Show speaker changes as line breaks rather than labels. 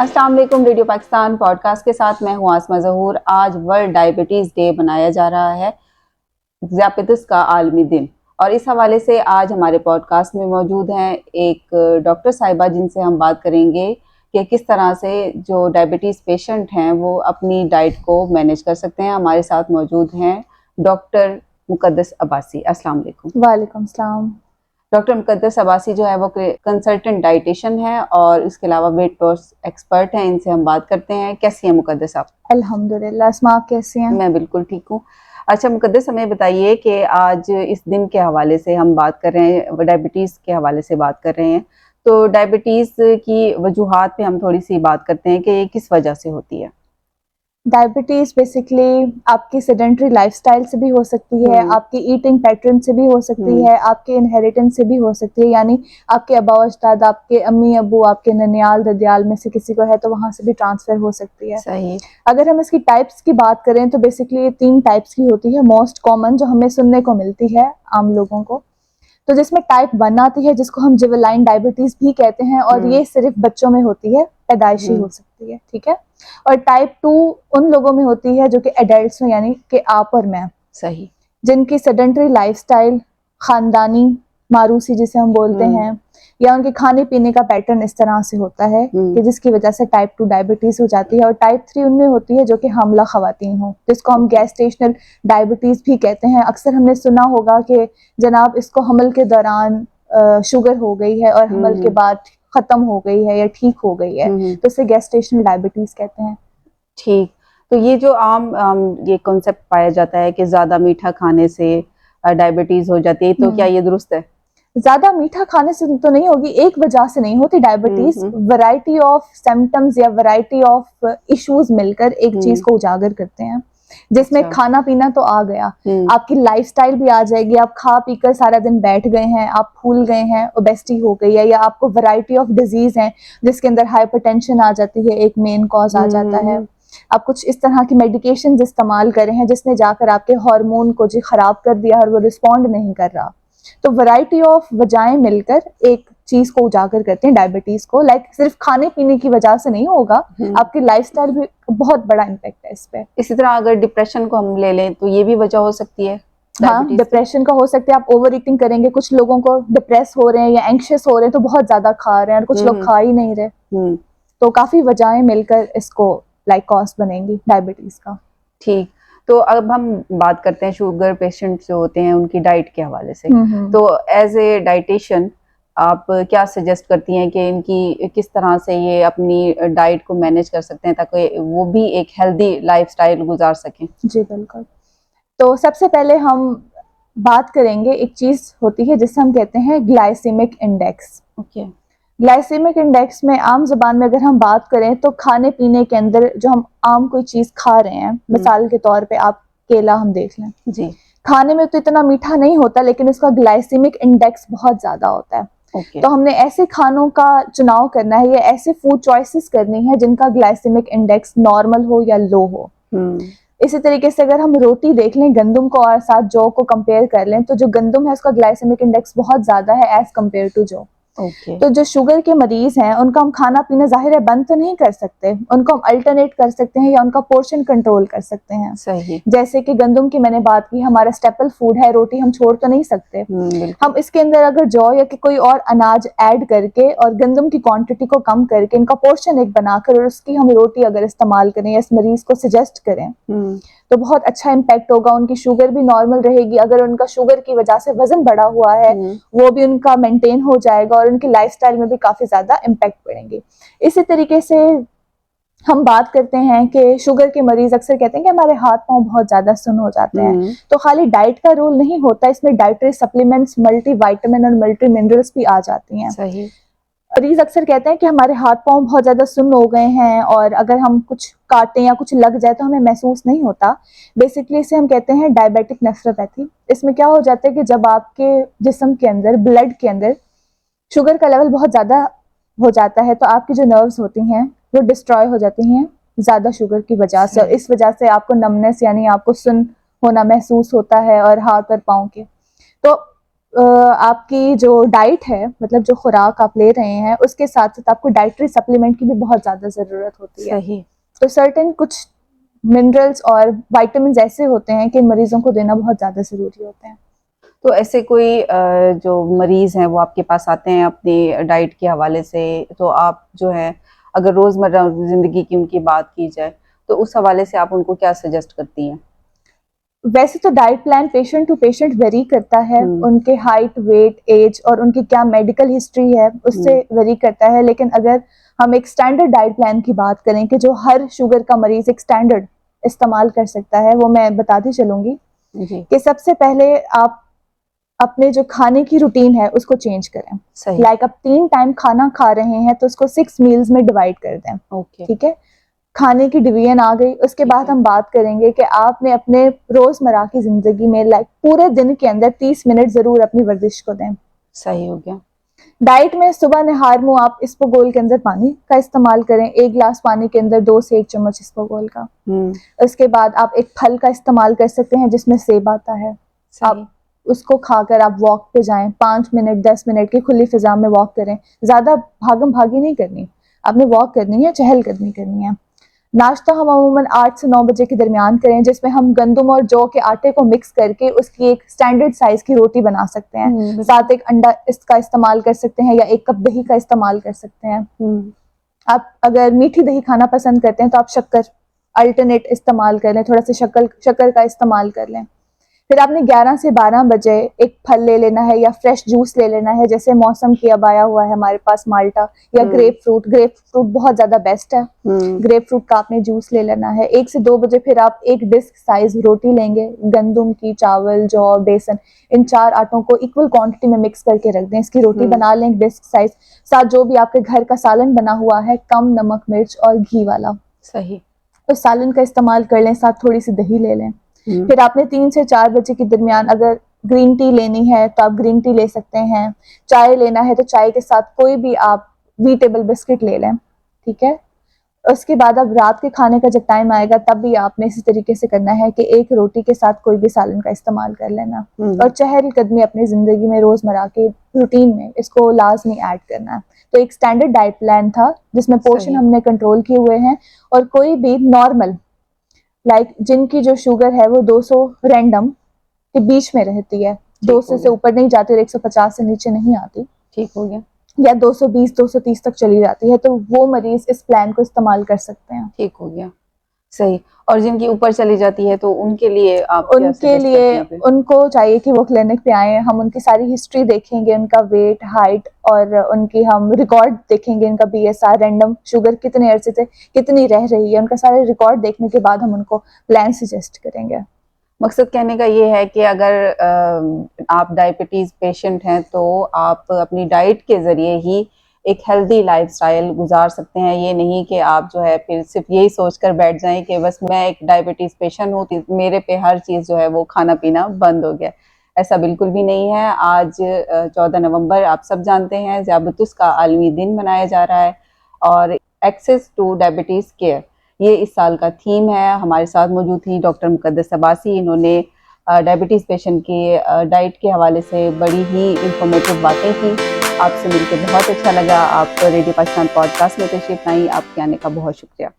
अस्सलाम वालेकुम। Radio Pakistan podcast के साथ मैं हूँ आसमा ज़हूर। आज वर्ल्ड डायबिटीज़ डे मनाया जा रहा है, ज़ियापतिस का आलमी दिन, और इस हवाले से आज हमारे पॉडकास्ट में मौजूद हैं एक डॉक्टर साहिबा जिनसे हम बात करेंगे कि किस तरह से जो डायबिटीज़ पेशेंट हैं वो अपनी डाइट को मैनेज कर सकते हैं। हमारे साथ मौजूद हैं डॉक्टर मुक़द्दस अब्बासी। अस्सलाम वालेकुम।
वालेकुम सलाम।
डॉक्टर मुक़द्दस अब्बासी जो है वो कंसल्टेंट डाइटिशियन है और इसके अलावा वेट लॉस एक्सपर्ट हैं। इनसे हम बात करते हैं। कैसी हैं मुक़द्दस आप?
अल्हम्दुलिल्लाह। अस्मा, आप कैसी हैं?
मैं बिल्कुल ठीक हूँ। अच्छा मुक़द्दस, हमें बताइए कि आज इस दिन के हवाले से हम बात कर रहे हैं, डायबिटीज़ के हवाले से बात कर रहे हैं। तो डायबिटीज़ की वजूहात पे हम थोड़ी सी बात करते हैं कि ये किस वजह से होती है।
डायबिटीज़ बेसिकली आपकी सेडेंटरी लाइफस्टाइल से भी हो सकती है, आपकी ईटिंग पैटर्न से भी हो सकती है, आपके इनहेरिटेंस से भी हो सकती है, यानी आपके आबा अजदाद, आपके अम्मी अबू, आपके ननियाल ददियाल में से किसी को है तो वहाँ से भी ट्रांसफ़र हो सकती है।
सही।
अगर हम इसकी टाइप्स की बात करें तो बेसिकली ये 3 टाइप्स की होती है, मोस्ट कॉमन जो हमें सुनने को मिलती है आम लोगों को। तो जिसमें टाइप 1 आती है जिसको हम जुवेनाइल डायबिटीज़ भी कहते हैं, और ये सिर्फ बच्चों में होती है, पैदाइशी हो सकती है, ठीक है। और टाइप 2 उन लोगों में होती है जो कि एडल्ट्स में, यानी कि आप और मैं,
सही,
जिनकी सेडेंटरी लाइफस्टाइल, खानदानी मारूसी जिसे हम बोलते हैं, या उनके खाने पीने का पैटर्न इस तरह से होता है कि जिसकी वजह से टाइप 2 डायबिटीज़ हो जाती है। और टाइप 3 उनमें होती है जो कि हामला खवातीन हो, जिसको हम गैस्टेशनल डायबिटीज़ भी कहते हैं। अक्सर हमने सुना होगा कि जनाब इसको हमल के दौरान शुगर हो गई है और हमल के बाद ख़त्म हो गई है या ठीक हो गई है, तो इसे गैस्टेशनल डायबिटीज़ कहते हैं।
ठीक। तो ये जो आम ये कॉन्सेप्ट पाया जाता है कि ज़्यादा मीठा खाने से डायबिटीज़ हो जाती है, तो क्या ये दुरुस्त है?
ज़्यादा मीठा खाने से तो नहीं होगी, एक वजह से नहीं होती डायबिटीज़, वैरायटी ऑफ सिम्पटम्स या वैरायटी ऑफ इश्यूज मिलकर एक चीज़ को उजागर करते हैं, जिसमें खाना पीना तो आ गया, आपकी लाइफस्टाइल भी आ जाएगी। आप खा पी कर सारा दिन बैठ गए हैं, आप फूल गए हैं, ओबेसिटी हो गई है, या आपको वैरायटी ऑफ डिजीज़ हैं जिसके अंदर हाइपरटेंशन आ जाती है, एक मेन कॉज आ जाता है। आप कुछ इस तरह की मेडिकेशन इस्तेमाल कर रहे हैं जिसने जाकर आपके हार्मोन को जी खराब कर दिया और वो रिस्पॉन्ड नहीं कर रहा। तो वैरायटी ऑफ वजहें मिलकर एक चीज को उजागर करते हैं डायबिटीज को। लाइक सिर्फ खाने पीने की वजह से नहीं होगा, आपकी लाइफस्टाइल भी बहुत बड़ा इम्पैक्ट है इस पे।
इसी तरह अगर डिप्रेशन को हम ले लें तो ये भी वजह हो सकती है।
हाँ, डिप्रेशन का हो सकता है। आप ओवर ईटिंग करेंगे, कुछ लोगों को डिप्रेस हो रहे हैं या एंग्शियस हो रहे हैं तो बहुत ज्यादा खा रहे हैं, और कुछ लोग खा ही नहीं रहे। तो काफी वजहें मिलकर इसको लाइक कॉज बनेंगी डायबिटीज का।
ठीक। तो अब हम बात करते हैं शुगर पेशेंट जो होते हैं उनकी डाइट के हवाले से। तो एज ए डाइटिशियन आप क्या सजेस्ट करती हैं कि इनकी किस तरह से ये अपनी डाइट को मैनेज कर सकते हैं ताकि वो भी एक हेल्दी लाइफस्टाइल गुजार सकें?
जी बिल्कुल। तो सबसे पहले हम बात करेंगे, एक चीज होती है जिसे हम कहते हैं glycemic index.
Okay.
Glycemic index में आम ज़बान में अगर हम बात करें तो खाने पीने के अंदर जो हम आम कोई चीज़ खा रहे हैं, मिसाल के तौर पे आप केला हम देख लें
जी।
खाने में तो इतना मीठा नहीं होता, लेकिन इसका ग्लाइसेमिक इंडेक्स बहुत ज़्यादा होता है। तो हमने ऐसे खानों का चुनाव करना है या ऐसे फूड चॉइसेस करनी है जिनका ग्लाइसेमिक इंडेक्स नॉर्मल हो या लो हो। इसी तरीके से अगर हम रोटी देख लें, गंदम को और साथ जौ को कंपेयर कर लें, तो जो गंदम है उसका ग्लाइसेमिक इंडेक्स बहुत ज़्यादा है एज कम्पेयर टू जौ। तो जो शुगर के मरीज हैं उनका हम खाना पीना जाहिर है बंद तो नहीं कर सकते, उनको हम अल्टरनेट कर सकते हैं या उनका पोर्शन कंट्रोल कर सकते हैं।
सही।
जैसे कि गंदम की मैंने बात की, हमारा स्टेपल फूड है, रोटी हम छोड़ तो नहीं सकते। हम इसके अंदर अगर जौ या कि कोई और अनाज ऐड करके और गंदम की क्वांटिटी को कम करके इनका पोर्शन एक बनाकर और उसकी हम रोटी अगर इस्तेमाल करें या इस मरीज को सजेस्ट करें तो बहुत अच्छा इम्पैक्ट होगा। उनकी शुगर भी नॉर्मल रहेगी, अगर उनका शुगर की वजह से वजन बढ़ा हुआ है वो भी उनका मेंटेन हो जाएगा और उनकी लाइफस्टाइल में भी काफी ज्यादा इम्पैक्ट पड़ेंगे। इसी तरीके से हम बात करते हैं कि शुगर के मरीज अक्सर कहते हैं कि हमारे हाथ पांव बहुत ज्यादा सुन्न हो जाते हैं, तो खाली डाइट का रोल नहीं होता, इसमें डाइटरी सप्लीमेंट्स, मल्टी विटामिन और मल्टी मिनरल्स भी आ जाती हैं।
सही।
मरीज अक्सर कहते हैं कि हमारे हाथ पांव बहुत ज्यादा सुन्न हो गए हैं और अगर हम कुछ काटें या कुछ लग जाए तो हमें महसूस नहीं होता। बेसिकली इसे हम कहते हैं डायबिटिक नेफ्रोपैथी। इसमें क्या हो जाता है कि जब आपके जिस्म के अंदर, ब्लड के अंदर शुगर का लेवल बहुत ज्यादा हो जाता है तो आपकी जो नर्व्स होती हैं वो डिस्ट्रॉय हो जाती हैं ज्यादा शुगर की वजह से, और इस वजह से आपको नमनेस यानी आपको सुन्न होना महसूस होता है और हाथ और पाँव के। तो आपकी जो डाइट है, मतलब जो खुराक आप ले रहे हैं, उसके साथ साथ आपको डाइटरी सप्लीमेंट की भी बहुत ज़्यादा ज़रूरत होती है।
सही।
तो सर्टेन कुछ मिनरल्स और विटामिन ऐसे होते हैं कि मरीजों को देना बहुत ज़्यादा ज़रूरी होते हैं।
तो ऐसे कोई जो मरीज हैं वो आपके पास आते हैं अपनी डाइट के हवाले से, तो आप जो है अगर रोज़मर्रा ज़िंदगी की उनकी बात की जाए तो उस हवाले से आप उनको क्या सजेस्ट करती हैं?
वैसे तो diet plan patient to patient vary करता है, उनके हाइट, वेट, एज और उनकी क्या मेडिकल हिस्ट्री है उससे वेरी करता है। लेकिन अगर हम एक स्टैंडर्ड डाइट प्लान की बात करें कि जो हर शुगर का मरीज एक स्टैंडर्ड इस्तेमाल कर सकता है, वो मैं बताती चलूंगी कि सबसे पहले आप अपने जो खाने की रूटीन है उसको चेंज करें। लाइक आप 3 टाइम खाना खा रहे हैं तो उसको 6 मील्स में डिवाइड कर दें। ठीक है, खाने की डिवीजन आ गई। उसके बाद हम बात करेंगे कि आपने अपने रोजमर्रा की जिंदगी में लाइक पूरे दिन के अंदर 30 मिनट जरूर अपनी वर्जिश को दें।
सही हो गया।
डाइट में सुबह नहार मुंह आप इसबगोल के अंदर पानी का इस्तेमाल करें, 1 गिलास पानी के अंदर 2 से 1 चम्मच इसबगोल का। उसके बाद आप एक फल का इस्तेमाल कर सकते हैं जिसमें सेब आता है। आप उसको खाकर आप वॉक पे जाएं, 5 मिनट 10 मिनट की खुली फिजा में वॉक करें। ज्यादा भागम भागी नहीं करनी, आपने वॉक करनी है, चहलकदमी करनी है। नाश्ता हम अमूमन 8 से 9 बजे के दरमियान करें, जिसमें हम गंदम और जौ के आटे को मिक्स करके उसकी एक स्टैंडर्ड साइज की रोटी बना सकते हैं। साथ एक अंडा इसका इस्तेमाल कर सकते हैं या 1 कप दही का इस्तेमाल कर सकते हैं। आप अगर मीठी दही खाना पसंद करते हैं तो आप शक्कर अल्टरनेट इस्तेमाल कर लें, थोड़ा सा शक्कर का इस्तेमाल कर लें। फिर आपने 11 से 12 बजे एक फल ले लेना है या फ्रेश जूस ले लेना है, जैसे मौसम की अब आया हुआ है हमारे पास माल्टा या ग्रेप फ्रूट बहुत ज्यादा बेस्ट है। ग्रेप फ्रूट का आपने जूस ले लेना है। 1 से 2 बजे फिर आप एक डिस्क साइज रोटी लेंगे, गंदम की, चावल, जौ, बेसन, इन 4 आटों को इक्वल क्वांटिटी में मिक्स करके रख दें। इसकी रोटी बना लें डिस्क साइज। साथ जो भी आपके घर का सालन बना हुआ है, कम नमक मिर्च और घी वाला,
सही,
तो सालन का इस्तेमाल कर लें। साथ थोड़ी सी दही ले लें। फिर आपने 3 से 4 बजे के दरमियान अगर ग्रीन टी लेनी है तो आप ग्रीन टी ले सकते हैं। चाय लेना है तो चाय के साथ कोई भी आप वीटेबल बिस्किट ले लें। ठीक है, उसके बाद अब रात के खाने का जब टाइम आएगा तब भी आपने इसी तरीके से करना है कि एक रोटी के साथ कोई भी सालन का इस्तेमाल कर लेना और चहलकदमी अपनी जिंदगी में रोजमर्रा के रूटीन में इसको लाजमी ऐड करना है। तो एक स्टैंडर्ड डाइट प्लान था जिसमें पोर्शन हमने कंट्रोल किए हुए हैं और कोई भी नॉर्मल लाइक जिनकी जो शुगर है वो 200 रैंडम के बीच में रहती है, 200 से ऊपर नहीं जाती और 150 से नीचे नहीं आती,
ठीक हो गया,
या 220 230 तक चली जाती है, तो वो मरीज इस प्लान को इस्तेमाल कर सकते हैं।
ठीक हो गया, सही। और जिनकी ऊपर चली जाती है तो उनके लिए आप
उनके लिए उनको चाहिए कि वो क्लिनिक पे आए, हम उनकी सारी हिस्ट्री देखेंगे, उनका वेट, हाइट और उनकी हम रिकॉर्ड देखेंगे, उनका BSR, रैंडम शुगर कितने अरसे से कितनी रह रही है, उनका सारे रिकॉर्ड देखने के बाद हम उनको प्लान सजेस्ट करेंगे।
मकसद कहने का ये है कि अगर आप डायबिटीज़ पेशेंट हैं तो आप अपनी डाइट के ज़रिए ही एक हेल्दी लाइफस्टाइल गुजार सकते हैं। ये नहीं कि आप जो है फिर सिर्फ यही सोचकर बैठ जाएं कि बस मैं एक डायबिटीज़ पेशेंट हूँ तो मेरे पे हर चीज़ जो है वो खाना पीना बंद हो गया। ऐसा बिल्कुल भी नहीं है। आज 14 नवंबर आप सब जानते हैं ज़ियाबतुस का आलमी दिन मनाया जा रहा है और एक्सेस टू डायबिटीज़ केयर ये इस साल का थीम है। हमारे साथ मौजूद थी डॉक्टर मुकद्दस अब्बासी। इन्होंने डायबिटीज़ पेशेंट की डाइट के हवाले से बड़ी ही इंफॉर्मेटिव बातें की। आपसे मिलकर बहुत अच्छा लगा। आप रेडियो पाकिस्तान पॉडकास्ट में तशरीफ़ लाई, आपके आने का बहुत शुक्रिया।